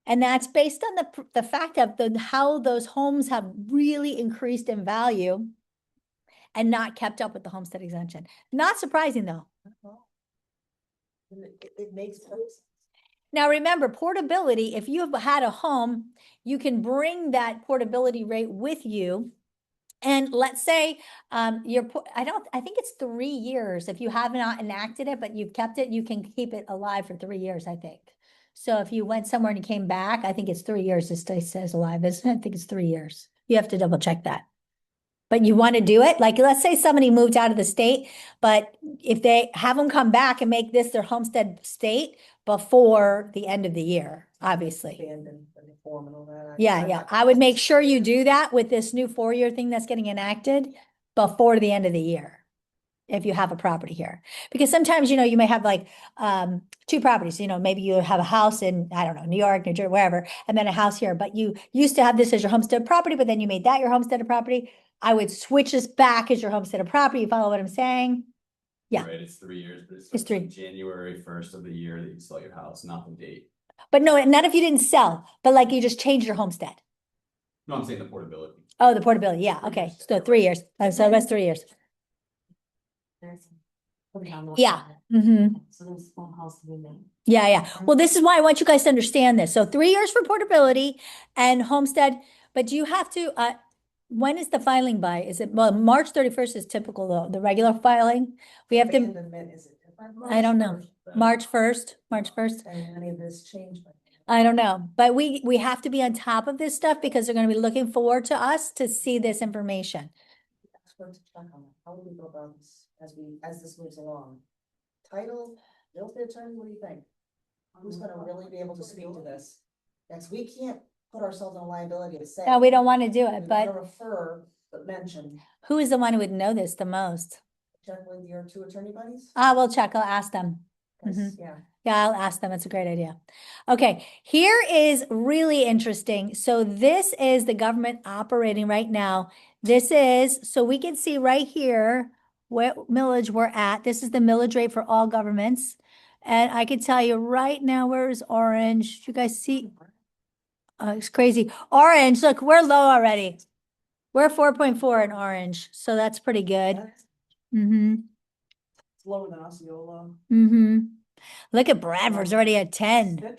and that's based on the fact of how those homes have really increased in value and not kept up with the homestead exemption. Not surprising, though. It makes sense. Now, remember, portability, if you've had a home, you can bring that portability rate with you. And let's say I think it's 3 years. If you have not enacted it, but you've kept it, you can keep it alive for 3 years, I think. So if you went somewhere and you came back, I think it's 3 years to stay says alive, isn't it? I think it's 3 years. You have to double check that. But you want to do it? Like, let's say somebody moved out of the state, but if they have them come back and make this their homestead state before the end of the year, obviously. Abandoned the form and all that. Yeah. I would make sure you do that with this new 4-year thing that's getting enacted before the end of the year. If you have a property here, because sometimes, you may have like, 2 properties, maybe you have a house in, I don't know, New York, New Jersey, wherever, and then a house here, but you used to have this as your homestead property, but then you made that your homestead property. I would switch this back as your homestead property. You follow what I'm saying? Yeah. Right, it's 3 years, but It's it's 3. January 1st of the year that you sell your house, not the date. But no, not if you didn't sell, but like you just changed your homestead. No, I'm saying the portability. Oh, the portability. Yeah. Okay. So 3 years. So that's 3 years. Yeah. So there's one house to be made. Yeah. Well, this is why I want you guys to understand this. So 3 years for portability and homestead, but you have to, when is the filing by? Is it, well, March 31st is typical though, the regular filing. We have to, I don't know, March 1st. And any of this changed. I don't know, but we have to be on top of this stuff because they're going to be looking forward to us to see this information. Expert to check on that. How would we go about this as this moves along? Title, real estate attorney, what do you think? Who's gonna really be able to speak to this? Yes, we can't put ourselves in a liability to say. No, we don't want to do it, We but wanna refer, but mention, who is the one who would know this the most? check with your 2 attorney buddies. I will check. I'll ask them. 'Cause, yeah. Yeah, I'll ask them. It's a great idea. Okay, here is really interesting. So this is the government operating right now. So we can see right here what millage we're at. This is the millage rate for all governments. And I can tell you right now, where is orange? You guys see? It's crazy. Orange, look, we're low already. We're 4.4 in orange, so that's pretty good. Mm-hmm. It's lower than Osceola. Mm-hmm. Look at Bradford's already at 10.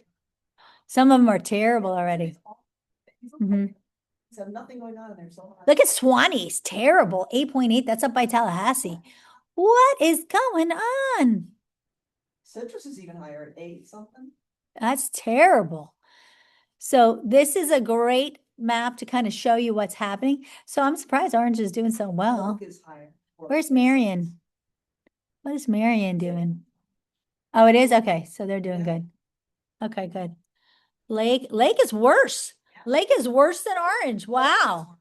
Some of them are terrible already. Mhm. So nothing going on in there, so. Look at Swanee's terrible, 8.8. That's up by Tallahassee. What is going on? Citrus is even higher at 8 something. That's terrible. So this is a great map to kind of show you what's happening. So I'm surprised Orange is doing so well. Milk is higher. Where's Marion? What is Marion doing? Oh, it is? Okay, so they're doing good. Okay, good. Lake is worse. Lake is worse than Orange. Wow.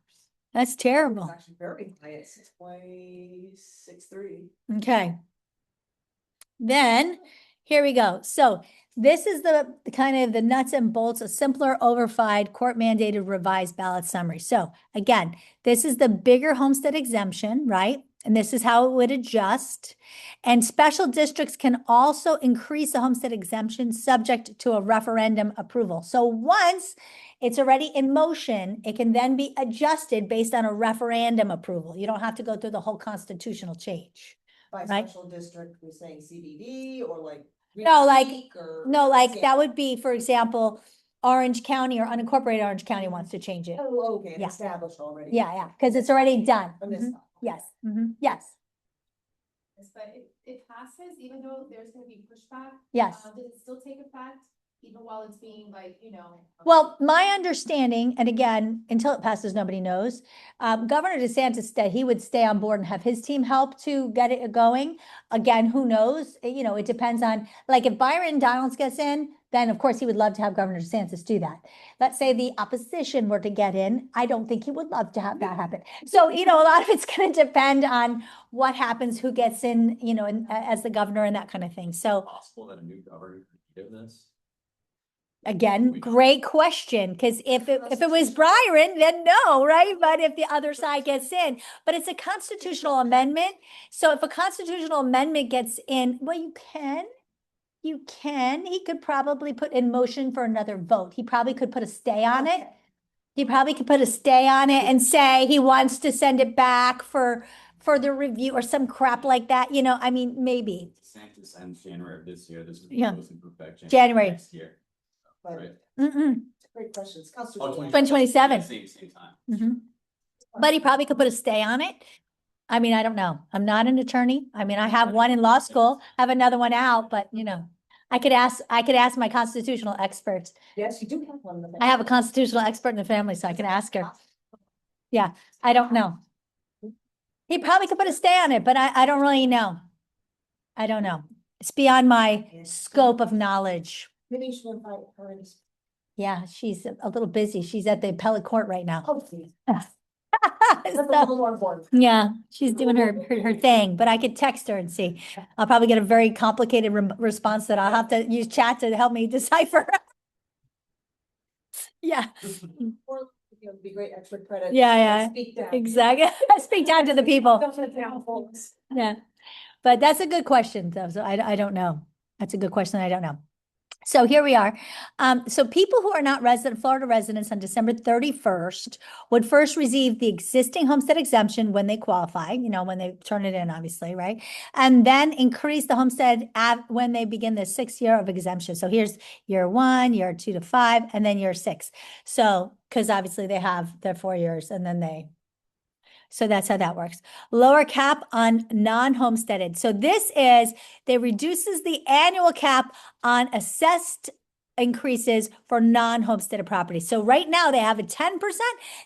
That's It's terrible. actually very high at 6.63. Okay. Then here we go. So this is the kind of the nuts and bolts, a simpler, overfied, court mandated revised ballot summary. So again, this is the bigger homestead exemption, right? And this is how it would adjust. And special districts can also increase the homestead exemption subject to a referendum approval. So once it's already in motion, it can then be adjusted based on a referendum approval. You don't have to go through the whole constitutional change. By Right. special district, we're saying CBD or like. No, like- Creek or- No, like that would be, for example, Orange County or unincorporated Orange County wants to change it. Oh, okay, Yeah. established already. Yeah, because it's already done. On this Mhm. stuff. Yes, yes, But it passes, even though there's gonna be pushback. yes. Does it still take effect, even while it's being like, Well, my understanding, and again, until it passes, nobody knows. Governor DeSantis said he would stay on board and have his team help to get it going. Again, who knows? It depends on, like, if Byron Donalds gets in, then of course he would love to have Governor DeSantis do that. Let's say the opposition were to get in, I don't think he would love to have that happen. So, a lot of it's going to depend on what happens, who gets in, as the governor and that kind of thing. So Possible that a new governor could give this? again, great question, because if it was Byron, then no, right? But if the other side gets in, but it's a constitutional amendment. So if a constitutional amendment gets in, well, you can. He could probably put in motion for another vote. He probably could put a stay on it. He probably could put a stay on it and say he wants to send it back for further review or some crap like that. Maybe. DeSantis ends January of this year, this would Yeah. goes into effect January. next year. but Right. Mm-mm. it's a great question. It's Oh, constitutional. 2027. Same time. Mhm. But he probably could put a stay on it. I mean, I don't know. I'm not an attorney. I mean, I have one in law school, have another one out, but you know, I could ask my constitutional experts. Yes, you do have one. I have a constitutional expert in the family, so I can ask her. Yeah, I don't know. He probably could put a stay on it, but I don't really know. I don't know. It's beyond my scope of knowledge. Maybe you should invite her in. Yeah, she's a little busy. She's at the appellate court right now. Hopefully. So- That's a little more important. Yeah, she's doing her thing, but I could text her and see. I'll probably get a very complicated response that I'll have to use chat to help me decipher. Yeah, Or, you know, it'd be great extra credit. Yeah, yeah, Speak down. exactly. Speak down to the people. Go to the town folks. Yeah, but that's a good question, though. So I don't know. That's a good question. I don't know. So here we are. So people who are not Florida residents on December 31st would first receive the existing homestead exemption when they qualify, you know, when they turn it in, obviously, right? And then increase the homestead when they begin the 6th year of exemption. So here's year 1, year 2 to 5, and then year 6. So, because obviously they have their 4 years and then so that's how that works. Lower cap on non-homesteaded. So they reduces the annual cap on assessed increases for non-homesteaded properties. So right now they have a 10%,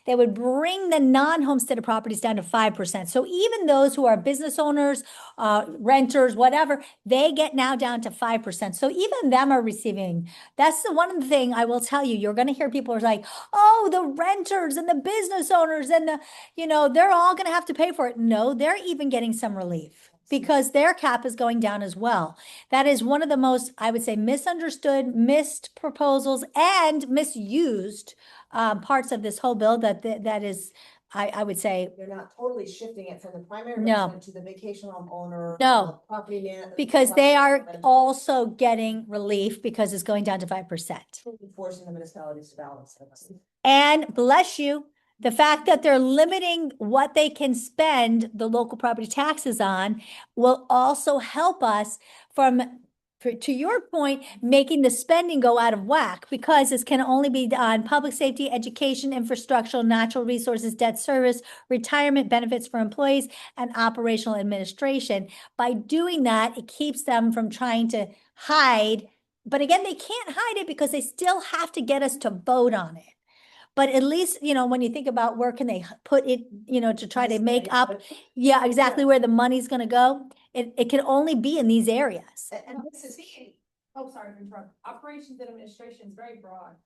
they would bring the non-homesteaded properties down to 5%. So even those who are business owners, renters, whatever, they get now down to 5%. So even them are receiving, that's the one thing I will tell you, you're going to hear people are like, oh, the renters and the business owners and they're all going to have to pay for it. No, they're even getting some relief because their cap is going down as well. That is one of the most, I would say, misunderstood, missed proposals and misused parts of this whole bill that is, I would say. They're not totally shifting it from the primary No. resident to the vacation home owner. No. Property man. Because they are also getting relief because it's going down to 5%. Forcing the municipalities to balance. And bless you, the fact that they're limiting what they can spend the local property taxes on will also help us to your point, making the spending go out of whack because this can only be on public safety, education, infrastructure, natural resources, debt service, retirement benefits for employees, and operational administration. By doing that, it keeps them from trying to hide. But again, they can't hide it because they still have to get us to vote on it. But at least, when you think about where can they put it, to try to make up, yeah, exactly where the money's gonna go, it can only be in these areas. And this is key. Oh, sorry to interrupt. Operations and administration is very broad.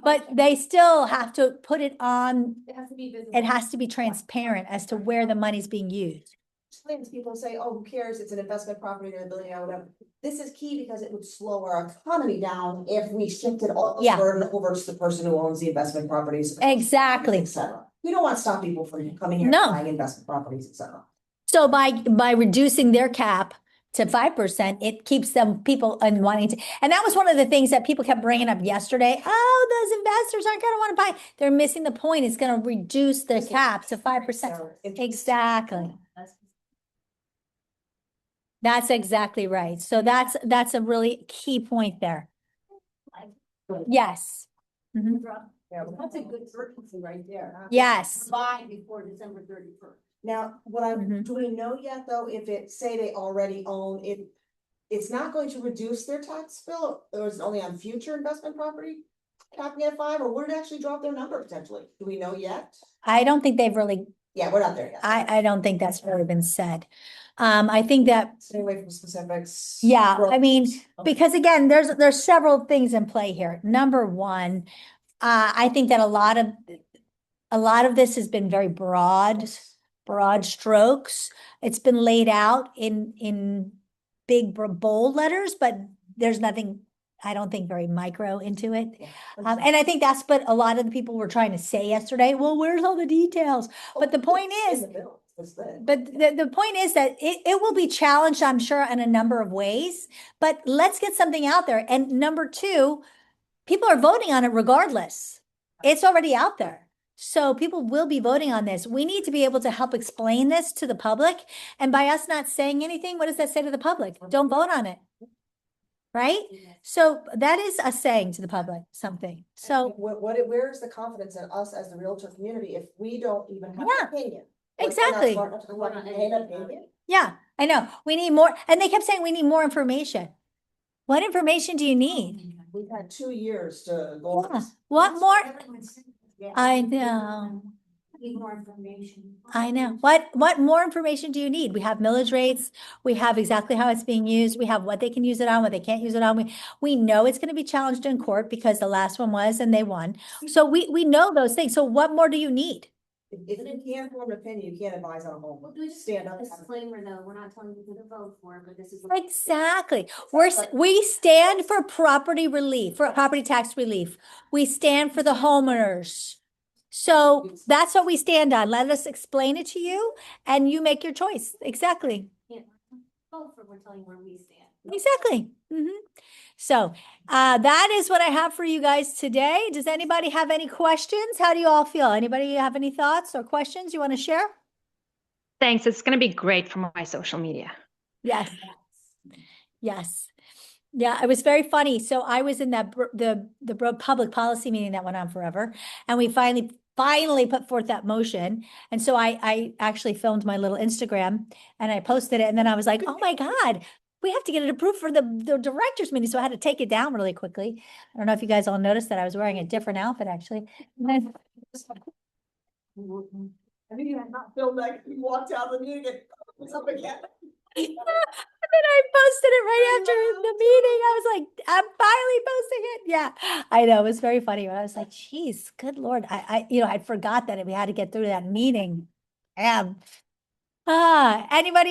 But they still have to put it on, It has to be visible. it has to be transparent as to where the money's being used. Explains, people say, oh, who cares? It's an investment property, they're building out, whatever. This is key because it would slow our economy down if we shifted all the Yeah. burden over to the person who owns the investment properties. Exactly. Et cetera. We don't want to stop people from coming here No. and buying investment properties, et cetera. So by reducing their cap to 5%, it keeps people wanting to, and that was one of the things that people kept bringing up yesterday. Oh, those investors aren't going to want to buy. They're missing the point. It's going to reduce the cap to 5%. Exactly. That's exactly right. So that's a really key point there. Yes. Mhm. Yeah, well, That's a good urgency right there. Huh? Yes. Buy before December 31st. now, Mhm. do we know yet though, if say they already own it, it's not going to reduce their tax bill, or is it only on future investment property? Capping at 5, or would it actually drop their number potentially? Do we know yet? I don't think they've really, Yeah, we're not there yet. I don't think that's really been said. I think that, Stay away from specifics. yeah, I mean, Okay. because again, there's several things in play here. Number one, I think that a lot of this has been very broad strokes. It's been laid out in big bold letters, but there's nothing, I don't think, very micro into it. Yeah. And I think that's what a lot of the people were trying to say yesterday. Well, where's all the details? But the point is, but the point is that it will be challenged, I'm sure, in a number of ways, but let's get something out there. And number two, people are voting on it regardless. It's already out there. So people will be voting on this. We need to be able to help explain this to the public. And by us not saying anything, what does that say to the public? Don't vote on it. right? So that is us saying to the public something. So, where's the confidence in us as the Realtor community if we don't even have Yeah, an opinion? exactly. We're not smart enough to have an opinion. Yeah, I know. We need more. And they kept saying we need more information. What information do you need? We've had 2 years to go. Yeah. What more? I know. Need more information. I know. What more information do you need? We have millage rates. We have exactly how it's being used. We have what they can use it on, what they can't use it on. We know it's going to be challenged in court because the last one was and they won. So we know those things. So what more do you need? If you can't form an opinion, you can't advise on a home. Well, do we just Stand up. disclaimer though, we're not telling you who to vote for, but this is. Exactly. We stand for property relief, for property tax relief. We stand for the homeowners. So that's what we stand on. Let us explain it to you and you make your choice. Exactly. Vote for, we're telling you where we stand. Exactly. So that is what I have for you guys today. Does anybody have any questions? How do you all feel? Anybody have any thoughts or questions you want to share? Thanks. It's going to be great for my social media. Yes. Yes. Yeah, it was very funny. So I was in that the public policy meeting that went on forever, and we finally put forth that motion. And so I actually filmed my little Instagram and I posted it, and then I was like, oh my God, we have to get it approved for the directors meeting. So I had to take it down really quickly. I don't know if you guys all noticed that I was wearing a different outfit actually. I think you had not filmed that, you walked out of the meeting and something again. And then I posted it right after the meeting. I was like, I'm finally posting it. Yeah, I know. It was very funny. I was like, geez, good Lord. I forgot that we had to get through that meeting. Anybody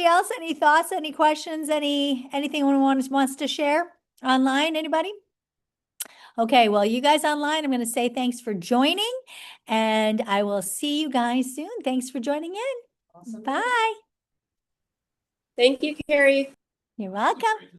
else? Any thoughts, any questions, anything anyone wants to share online? Anybody? Okay, well, you guys online, I'm going to say thanks for joining and I will see you guys soon. Thanks for joining in. Awesome. Bye. Thank you, Carrie. You're welcome.